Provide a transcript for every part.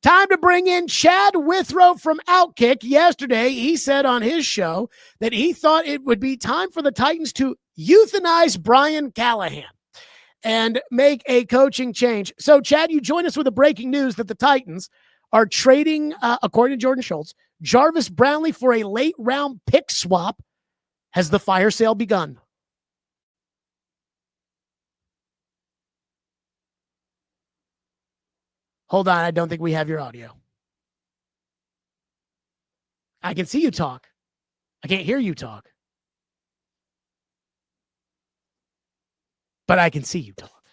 Time to bring in Chad Withrow from OutKick. Yesterday, he said on his show that he thought it would be time for the Titans to euthanize Brian Callahan and make a coaching change. So, Chad, you join us with the breaking news that the Titans are trading, according to Jordan Schultz, Jarvis Brownlee for a late-round pick swap. Has the fire sale begun? Hold on, I don't think we have your audio. I can see you talk. I can't hear you talk. But I can see you talk.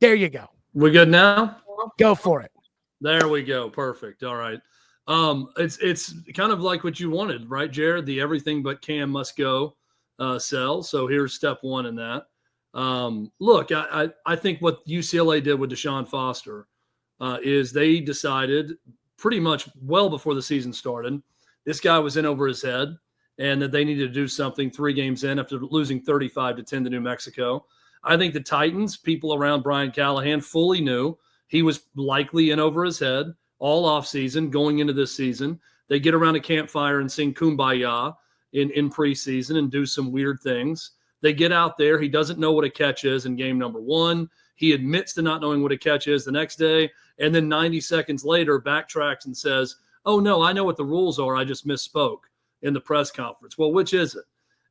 There you go. We good now? Go for it. There we go. Perfect. All right. It's kind of like what you wanted, right, Jared? The everything but Cam must go sell. So here's step one in that. Look, I think what UCLA did with Deshaun Foster is they decided pretty much well before the season started, this guy was in over his head and that they needed to do something 3 games in after losing 35-10 to New Mexico. I think the Titans, people around Brian Callahan, fully knew he was likely in over his head all offseason going into this season. They get around a campfire and sing Kumbaya in preseason and do some weird things. They get out there. He doesn't know what a catch is in game number 1. He admits to not knowing what a catch is the next day. And then 90 seconds later, backtracks and says, oh, no, I know what the rules are. I just misspoke in the press conference. Well, which is it?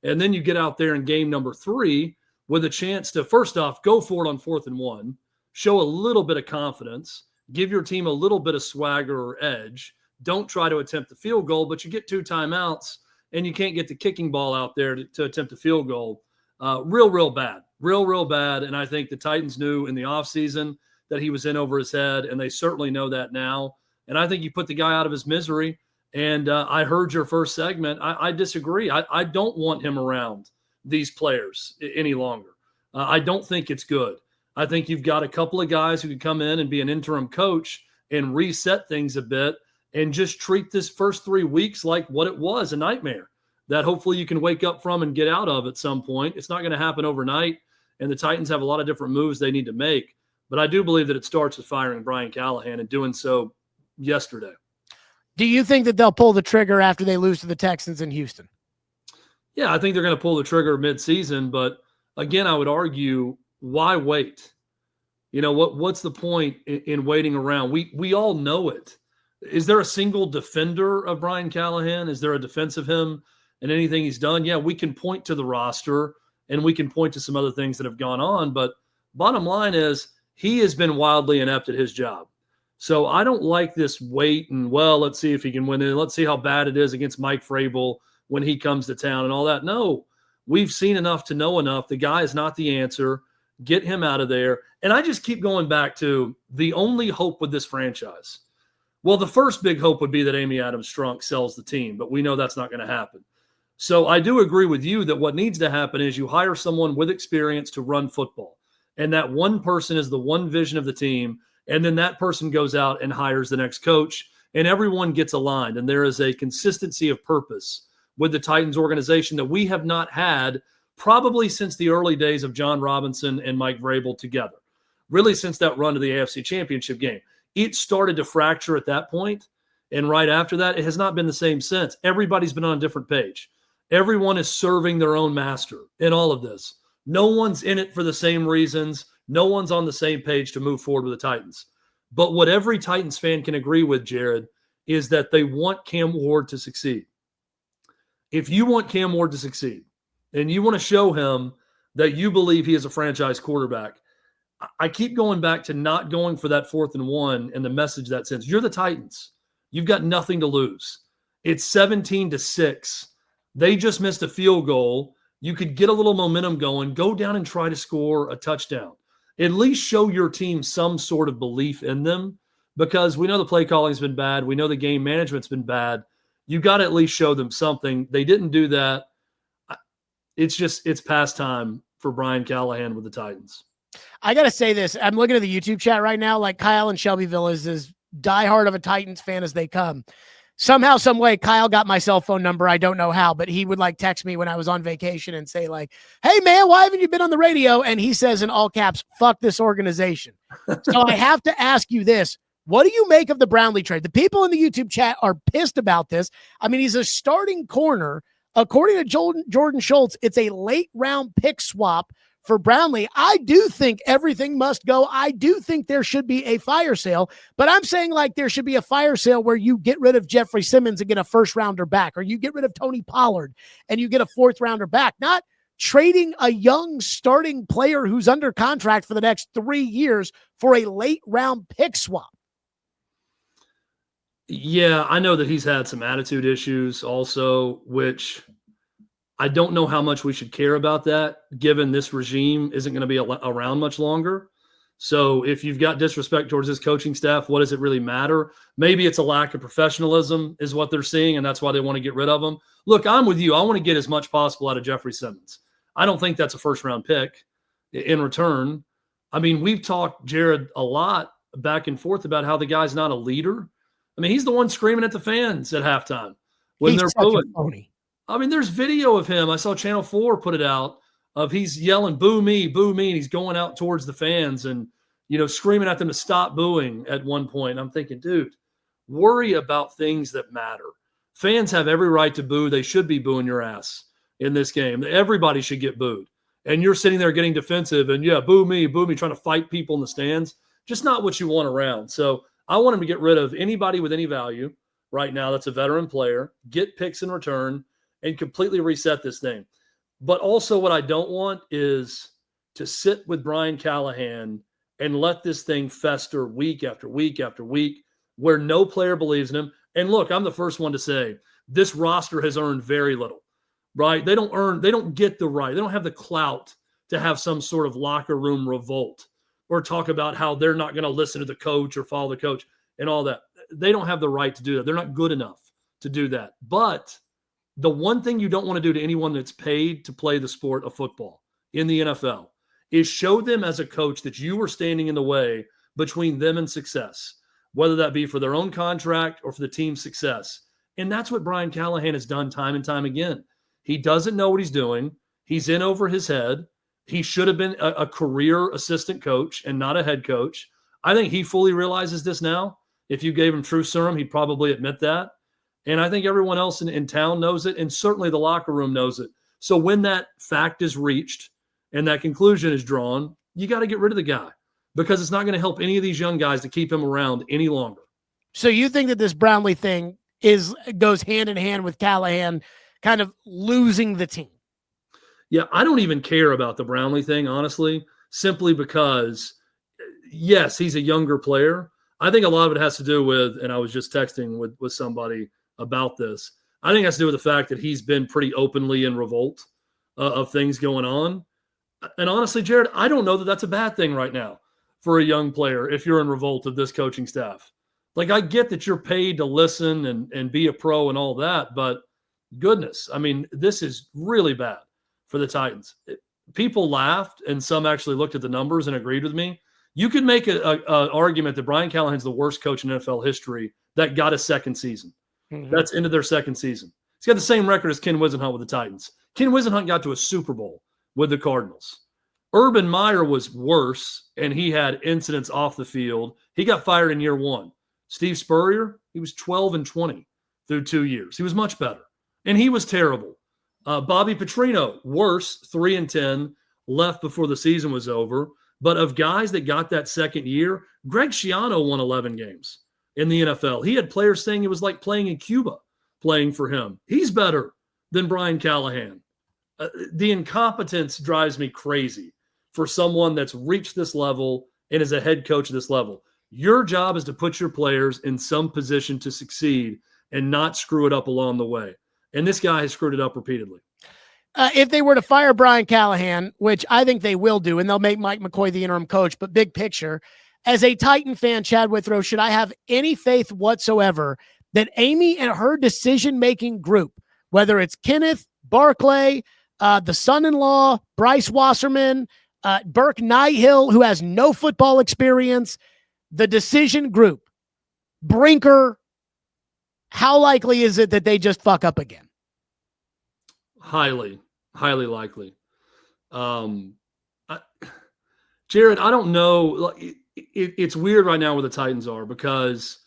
And then you get out there in game number 3 with a chance to, first off, go for it on 4th and 1, show a little bit of confidence, give your team a little bit of swagger or edge. Don't try to attempt the field goal, but you get 2 timeouts and you can't get the kicking ball out there to attempt a field goal. Real bad. Real bad. And I think the Titans knew in the offseason that he was in over his head, and they certainly know that now. And I think you put the guy out of his misery. And I heard your first segment. I disagree. I don't want him around these players any longer. I don't think it's good. I think you've got a couple of guys who can come in and be an interim coach and reset things a bit and just treat this first 3 weeks like what it was, a nightmare that hopefully you can wake up from and get out of at some point. It's not going to happen overnight, and the Titans have a lot of different moves they need to make. But I do believe that it starts with firing Brian Callahan and doing so yesterday. Do you think that they'll pull the trigger after they lose to the Texans in Houston? Yeah, I think they're going to pull the trigger midseason. But again, I would argue, why wait? You know, what's the point in waiting around? We all know it. Is there a single defender of Brian Callahan? Is there a defense of him and anything he's done? Yeah, we can point to the roster and we can point to some other things that have gone on. But bottom line is he has been wildly inept at his job. So I don't like this wait and, well, let's see if he can win it. Let's see how bad it is against Mike Vrabel when he comes to town and all that. No, we've seen enough to know enough. The guy is not the answer. Get him out of there. And I just keep going back to the only hope with this franchise. Well, the first big hope would be that Amy Adams-Strunk sells the team, but we know that's not going to happen. So I do agree with you that what needs to happen is you hire someone with experience to run football. And that one person is the one vision of the team. And then that person goes out and hires the next coach, and everyone gets aligned. And there is a consistency of purpose with the Titans organization that we have not had probably since the early days of John Robinson and Mike Vrabel together, really since that run to the AFC Championship game. It started to fracture at that point, and right after that, it has not been the same since. Everybody's been on a different page. Everyone is serving their own master in all of this. No one's in it for the same reasons. No one's on the same page to move forward with the Titans. But what every Titans fan can agree with, Jared, is that they want Cam Ward to succeed. If you want Cam Ward to succeed and you want to show him that you believe he is a franchise quarterback, I keep going back to not going for that 4th and 1 and the message that sends. You're the Titans. You've got nothing to lose. It's 17-6. They just missed a field goal. You could get a little momentum going, go down and try to score a touchdown. At least show your team some sort of belief in them, because we know the play calling's been bad. We know the game management's been bad. You got to at least show them something. They didn't do that. It's past time for Brian Callahan with the Titans. I got to say this. I'm looking at the YouTube chat right now. Like, Kyle in Shelbyville is as diehard of a Titans fan as they come. Somehow, some way, Kyle got my cell phone number. I don't know how, but he would like text me when I was on vacation and say like, hey man, why haven't you been on the radio? And he says in all caps, fuck this organization. So I have to ask you this. What do you make of the Brownlee trade? The people in the YouTube chat are pissed about this. I mean, he's a starting corner. According to Jordan Schultz, it's a late round pick swap for Brownlee. I do think everything must go. I do think there should be a fire sale, but I'm saying like there should be a fire sale where you get rid of Jeffrey Simmons and get a first rounder back, or you get rid of Tony Pollard and you get a fourth rounder back, not trading a young starting player who's under contract for the next 3 years for a late round pick swap. Yeah, I know that he's had some attitude issues also, which I don't know how much we should care about that, given this regime isn't going to be around much longer. So if you've got disrespect towards his coaching staff, what does it really matter? Maybe it's a lack of professionalism is what they're seeing, and that's why they want to get rid of him. Look, I'm with you. I want to get as much possible out of Jeffrey Simmons. I don't think that's a first-round pick in return. I mean, we've talked, Jared, a lot back and forth about how the guy's not a leader. I mean, he's the one screaming at the fans at halftime when they're booing. I mean, there's video of him. I saw Channel 4 put it out of he's yelling, boo me, and he's going out towards the fans and, screaming at them to stop booing at one point. I'm thinking, dude, worry about things that matter. Fans have every right to boo. They should be booing your ass in this game. Everybody should get booed. And you're sitting there getting defensive and, boo me, trying to fight people in the stands. Just not what you want around. So I want him to get rid of anybody with any value right now that's a veteran player, get picks in return, and completely reset this thing. But also what I don't want is to sit with Brian Callahan and let this thing fester week after week after week where no player believes in him. And look, I'm the first one to say this roster has earned very little, right? They don't get the right. They don't have the clout to have some sort of locker room revolt or talk about how they're not going to listen to the coach or follow the coach and all that. They don't have the right to do that. They're not good enough to do that. But the one thing you don't want to do to anyone that's paid to play the sport of football in the NFL is show them as a coach that you were standing in the way between them and success, whether that be for their own contract or for the team's success. And that's what Brian Callahan has done time and time again. He doesn't know what he's doing. He's in over his head. He should have been a career assistant coach and not a head coach. I think he fully realizes this now. If you gave him true serum, he'd probably admit that. And I think everyone else in town knows it, and certainly the locker room knows it. So when that fact is reached and that conclusion is drawn, you got to get rid of the guy because it's not going to help any of these young guys to keep him around any longer. So you think that this Brownlee thing goes hand in hand with Callahan kind of losing the team? Yeah, I don't even care about the Brownlee thing, honestly, simply because, yes, he's a younger player. I think a lot of it has to do with, and I was just texting with somebody about this, I think it has to do with the fact that he's been pretty openly in revolt of things going on. And honestly, Jared, I don't know that that's a bad thing right now for a young player if you're in revolt of this coaching staff. Like, I get that you're paid to listen and be a pro and all that, but goodness, I mean, this is really bad for the Titans. People laughed, and some actually looked at the numbers and agreed with me. You could make an argument that Brian Callahan's the worst coach in NFL history that got a second season. Mm-hmm. That's into their second season. He's got the same record as Ken Wisenhunt with the Titans. Ken Wisenhunt got to a Super Bowl with the Cardinals. Urban Meyer was worse, and he had incidents off the field. He got fired in year one. Steve Spurrier, he was 12-20 through 2 years. He was much better, and he was terrible. Bobby Petrino, worse, 3-10, left before the season was over. But of guys that got that second year, Greg Schiano won 11 games in the NFL. He had players saying it was like playing in Cuba, playing for him. He's better than Brian Callahan. The incompetence drives me crazy for someone that's reached this level and is a head coach at this level. Your job is to put your players in some position to succeed and not screw it up along the way. And this guy has screwed it up repeatedly. If they were to fire Brian Callahan, which I think they will do, and they'll make Mike McCoy the interim coach, but big picture, as a Titan fan, Chad Withrow, should I have any faith whatsoever that Amy and her decision-making group, whether it's Kenneth, Barclay, the son-in-law, Bryce Wasserman, Burke Nihill, who has no football experience, the decision group, Brinker, how likely is it that they just fuck up again? Highly likely. Jared, I don't know. it's weird right now where the Titans are, because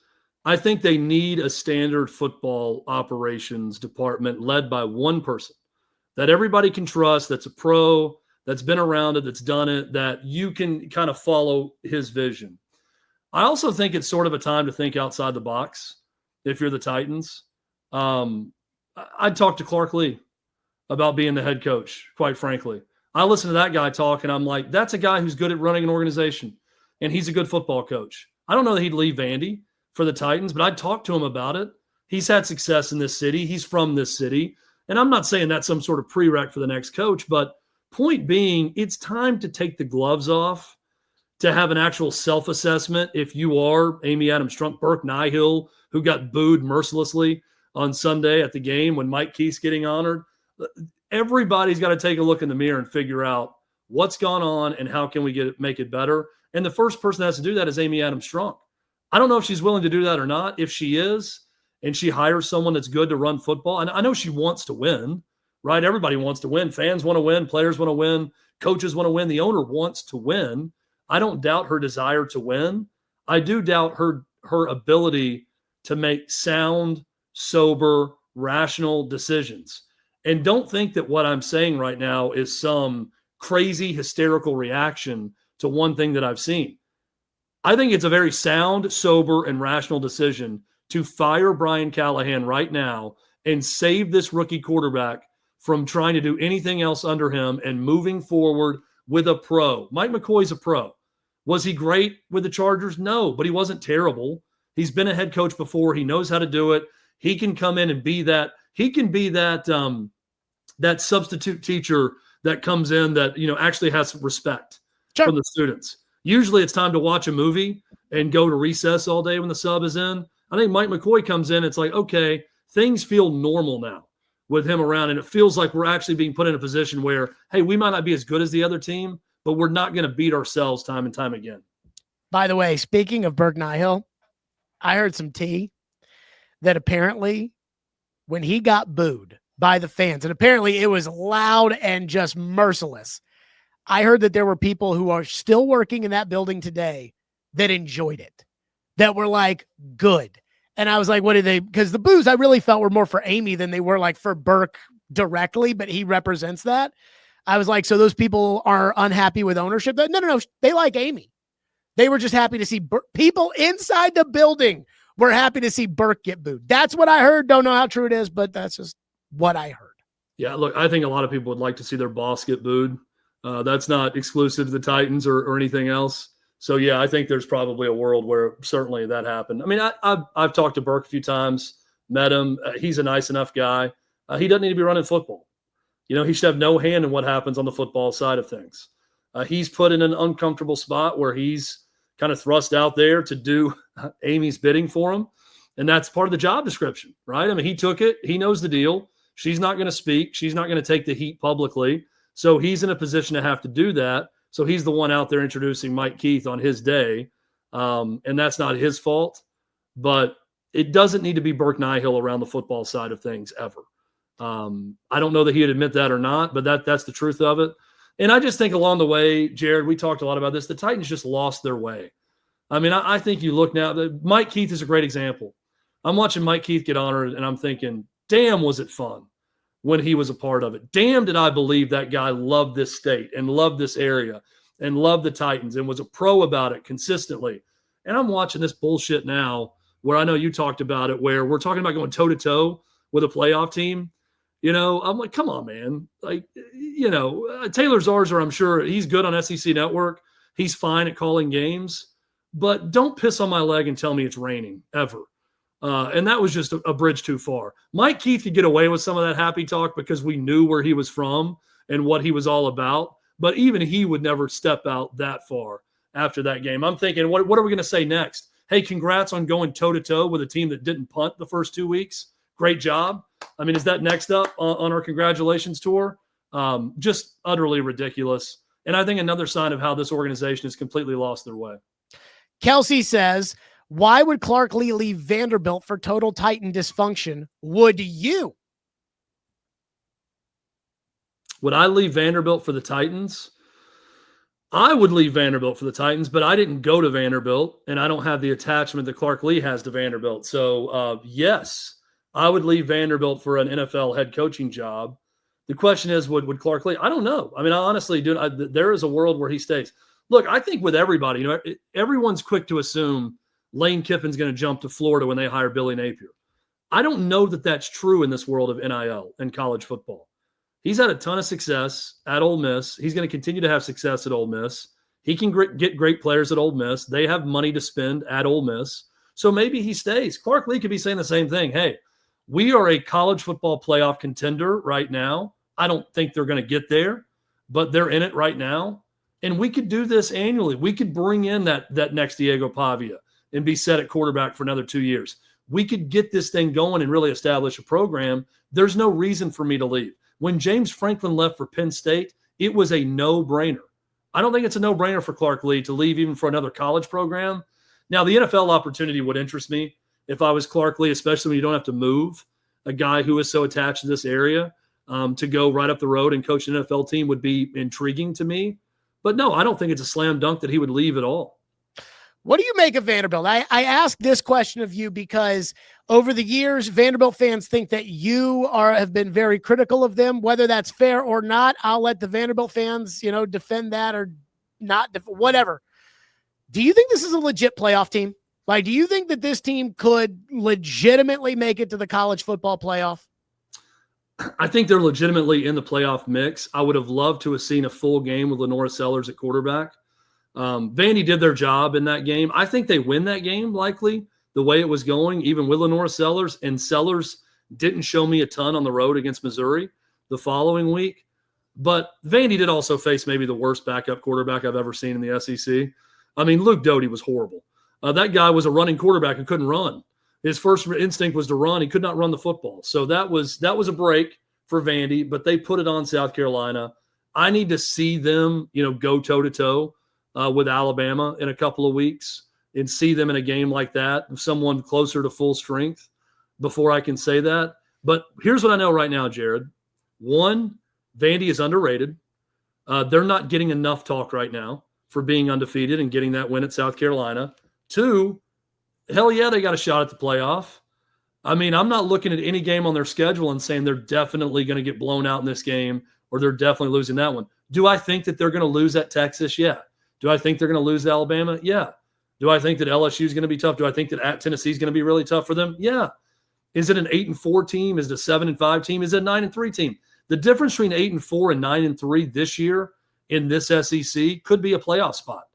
I think they need a standard football operations department led by one person that everybody can trust, that's a pro, that's been around it, that's done it, that you can kind of follow his vision. I also think it's sort of a time to think outside the box if you're the Titans. I'd talk to Clark Lee about being the head coach, quite frankly. I listen to that guy talk, and I'm like, that's a guy who's good at running an organization, and he's a good football coach. I don't know that he'd leave Vandy for the Titans, but I'd talk to him about it. He's had success in this city. He's from this city. And I'm not saying that's some sort of prereq for the next coach, but point being, it's time to take the gloves off, to have an actual self-assessment. If you are Amy Adams Strunk, Burke Nihill, who got booed mercilessly on Sunday at the game when Mike Keith's getting honored, everybody's got to take a look in the mirror and figure out what's gone on and how can we make it better. And the first person that has to do that is Amy Adams Strunk. I don't know if she's willing to do that or not. If she is, and she hires someone that's good to run football, and I know she wants to win, right? Everybody wants to win. Fans want to win. Players want to win. Coaches want to win. The owner wants to win. I don't doubt her desire to win. I do doubt her ability to make sound, sober, rational decisions. And don't think that what I'm saying right now is some crazy, hysterical reaction to one thing that I've seen. I think it's a very sound, sober, and rational decision to fire Brian Callahan right now and save this rookie quarterback from trying to do anything else under him and moving forward with a pro. Mike McCoy's a pro. Was he great with the Chargers? No, but he wasn't terrible. He's been a head coach before. He knows how to do it. He can come in and be that. He can be that that substitute teacher that comes in that, actually has respect from the students. Usually it's time to watch a movie and go to recess all day when the sub is in. I think Mike McCoy comes in. It's like, okay, things feel normal now with him around. And it feels like we're actually being put in a position where, hey, we might not be as good as the other team, but we're not going to beat ourselves time and time again. By the way, speaking of Burke Nihill, I heard some tea that apparently when he got booed by the fans, and apparently it was loud and just merciless, I heard that there were people who are still working in that building today that enjoyed it, that were like, good. And I was like, what did they, because the boos I really felt were more for Amy than they were like for Burke directly, but he represents that. I was like, so those people are unhappy with ownership? No. They like Amy. They were just happy to see people inside the building were happy to see Burke get booed. That's what I heard. Don't know how true it is, but that's just what I heard. Yeah, look, I think a lot of people would like to see their boss get booed. That's not exclusive to the Titans or anything else. So, yeah, I think there's probably a world where certainly that happened. I mean, I've talked to Burke a few times, met him. He's a nice enough guy. He doesn't need to be running football. He should have no hand in what happens on the football side of things. He's put in an uncomfortable spot where he's kind of thrust out there to do Amy's bidding for him. And that's part of the job description, right? I mean, he took it. He knows the deal. She's not going to speak. She's not going to take the heat publicly. So he's in a position to have to do that. So he's the one out there introducing Mike Keith on his day. And that's not his fault. But it doesn't need to be Burke Nihill around the football side of things ever. I don't know that he'd admit that or not, but that's the truth of it. And I just think along the way, Jared, we talked a lot about this. The Titans just lost their way. I mean, I think you look now, Mike Keith is a great example. I'm watching Mike Keith get honored, and I'm thinking, damn, was it fun when he was a part of it. Damn, did I believe that guy loved this state and loved this area and loved the Titans and was a pro about it consistently. And I'm watching this bullshit now where I know you talked about it, where we're talking about going toe-to-toe with a playoff team. I'm like, come on, man. Like, Taylor Zarzour, I'm sure he's good on SEC Network. He's fine at calling games. But don't piss on my leg and tell me it's raining, ever. And that was just a bridge too far. Mike Keith could get away with some of that happy talk because we knew where he was from and what he was all about. But even he would never step out that far after that game. I'm thinking, what are we going to say next? Hey, congrats on going toe-to-toe with a team that didn't punt the first 2 weeks. Great job. I mean, is that next up on our congratulations tour? Just utterly ridiculous. And I think another sign of how this organization has completely lost their way. Kelsey says, why would Clark Lee leave Vanderbilt for total Titan dysfunction? Would you? Would I leave Vanderbilt for the Titans? I would leave Vanderbilt for the Titans, but I didn't go to Vanderbilt, and I don't have the attachment that Clark Lee has to Vanderbilt. So, yes, I would leave Vanderbilt for an NFL head coaching job. The question is, would Clark Lee? I don't know. I mean, I honestly do. There is a world where he stays. Look, I think with everybody, everyone's quick to assume Lane Kiffin's going to jump to Florida when they hire Billy Napier. I don't know that that's true in this world of NIL and college football. He's had a ton of success at Ole Miss. He's going to continue to have success at Ole Miss. He can get great players at Ole Miss. They have money to spend at Ole Miss. So maybe he stays. Clark Lee could be saying the same thing. Hey, we are a college football playoff contender right now. I don't think they're going to get there, but they're in it right now. And we could do this annually. We could bring in that next Diego Pavia and be set at quarterback for another 2 years. We could get this thing going and really establish a program. There's no reason for me to leave. When James Franklin left for Penn State, it was a no-brainer. I don't think it's a no-brainer for Clark Lee to leave even for another college program. Now, the NFL opportunity would interest me if I was Clark Lee, especially when you don't have to move. A guy who is so attached to this area to go right up the road and coach an NFL team would be intriguing to me. But no, I don't think it's a slam dunk that he would leave at all. What do you make of Vanderbilt? I ask this question of you because over the years, Vanderbilt fans think that you have been very critical of them. Whether that's fair or not, I'll let the Vanderbilt fans, defend that or not, whatever. Do you think this is a legit playoff team? Like, do you think that this team could legitimately make it to the college football playoff? I think they're legitimately in the playoff mix. I would have loved to have seen a full game with Lenora Sellers at quarterback. Vandy did their job in that game. I think they win that game likely the way it was going, even with Lenora Sellers. And Sellers didn't show me a ton on the road against Missouri the following week. But Vandy did also face maybe the worst backup quarterback I've ever seen in the SEC. I mean, Luke Doty was horrible. That guy was a running quarterback who couldn't run. His first instinct was to run. He could not run the football. So that was a break for Vandy, but they put it on South Carolina. I need to see them, go toe-to-toe with Alabama in a couple of weeks and see them in a game like that, someone closer to full strength before I can say that. But here's what I know right now, Jared. One, Vandy is underrated. They're not getting enough talk right now for being undefeated and getting that win at South Carolina. Two, hell yeah, they got a shot at the playoff. I mean, I'm not looking at any game on their schedule and saying they're definitely going to get blown out in this game or they're definitely losing that one. Do I think that they're going to lose at Texas? Yeah. Do I think they're going to lose to Alabama? Yeah. Do I think that LSU is going to be tough? Do I think that at Tennessee is going to be really tough for them? Yeah. Is it an 8-4 team? Is it a 7-5 team? Is it a 9-3 team? The difference between 8-4 and 9-3 this year in this SEC could be a playoff spot.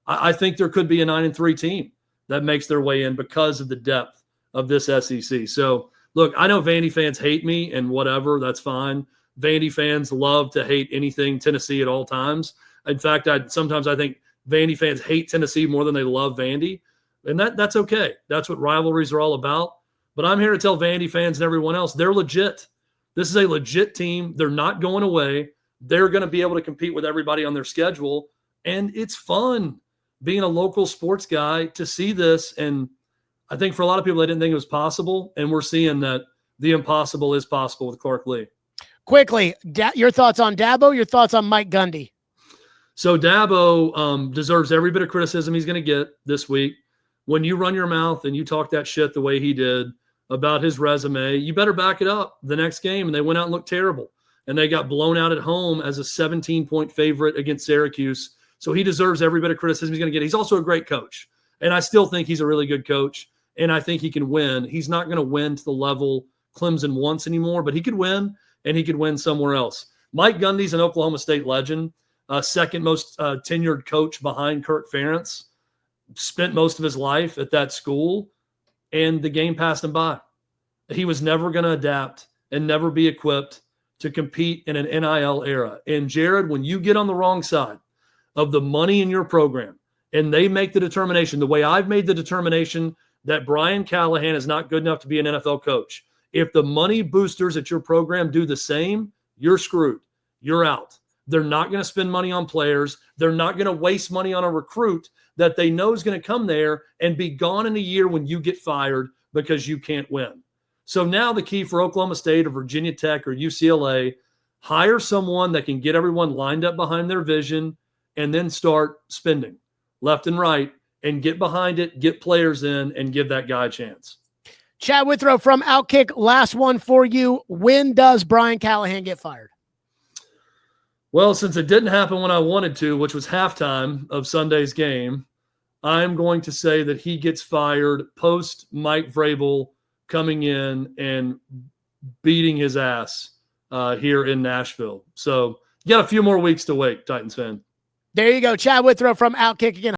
I think there could be a 9-3 team that makes their way in because of the depth of this SEC. So, look, I know Vandy fans hate me and whatever. That's fine. Vandy fans love to hate anything Tennessee at all times. In fact, sometimes I think Vandy fans hate Tennessee more than they love Vandy. And that's okay. That's what rivalries are all about. But I'm here to tell Vandy fans and everyone else, they're legit. This is a legit team. They're not going away. They're going to be able to compete with everybody on their schedule. And it's fun being a local sports guy to see this. And I think for a lot of people, they didn't think it was possible. And we're seeing that the impossible is possible with Clark Lee. Quickly, your thoughts on Dabo, your thoughts on Mike Gundy. So Dabo deserves every bit of criticism he's going to get this week. When you run your mouth and you talk that shit the way he did about his resume, you better back it up the next game. And they went out and looked terrible. And they got blown out at home as a 17-point favorite against Syracuse. So he deserves every bit of criticism he's going to get. He's also a great coach. And I still think he's a really good coach. And I think he can win. He's not going to win to the level Clemson wants anymore, but he could win, and he could win somewhere else. Mike Gundy's an Oklahoma State legend, second most tenured coach behind Kirk Ferentz, spent most of his life at that school, and the game passed him by. He was never going to adapt and never be equipped to compete in an NIL era. And Jared, when you get on the wrong side of the money in your program and they make the determination, the way I've made the determination that Brian Callahan is not good enough to be an NFL coach, if the money boosters at your program do the same, you're screwed. You're out. They're not going to spend money on players. They're not going to waste money on a recruit that they know is going to come there and be gone in a year when you get fired because you can't win. So now the key for Oklahoma State or Virginia Tech or UCLA, hire someone that can get everyone lined up behind their vision and then start spending left and right and get behind it, get players in, and give that guy a chance. Chad Withrow from OutKick, last one for you. When does Brian Callahan get fired? Well, since it didn't happen when I wanted to, which was halftime of Sunday's game, I'm going to say that he gets fired post Mike Vrabel coming in and beating his ass here in Nashville. So you got a few more weeks to wait, Titans fan. There you go. Chad Withrow from OutKick again.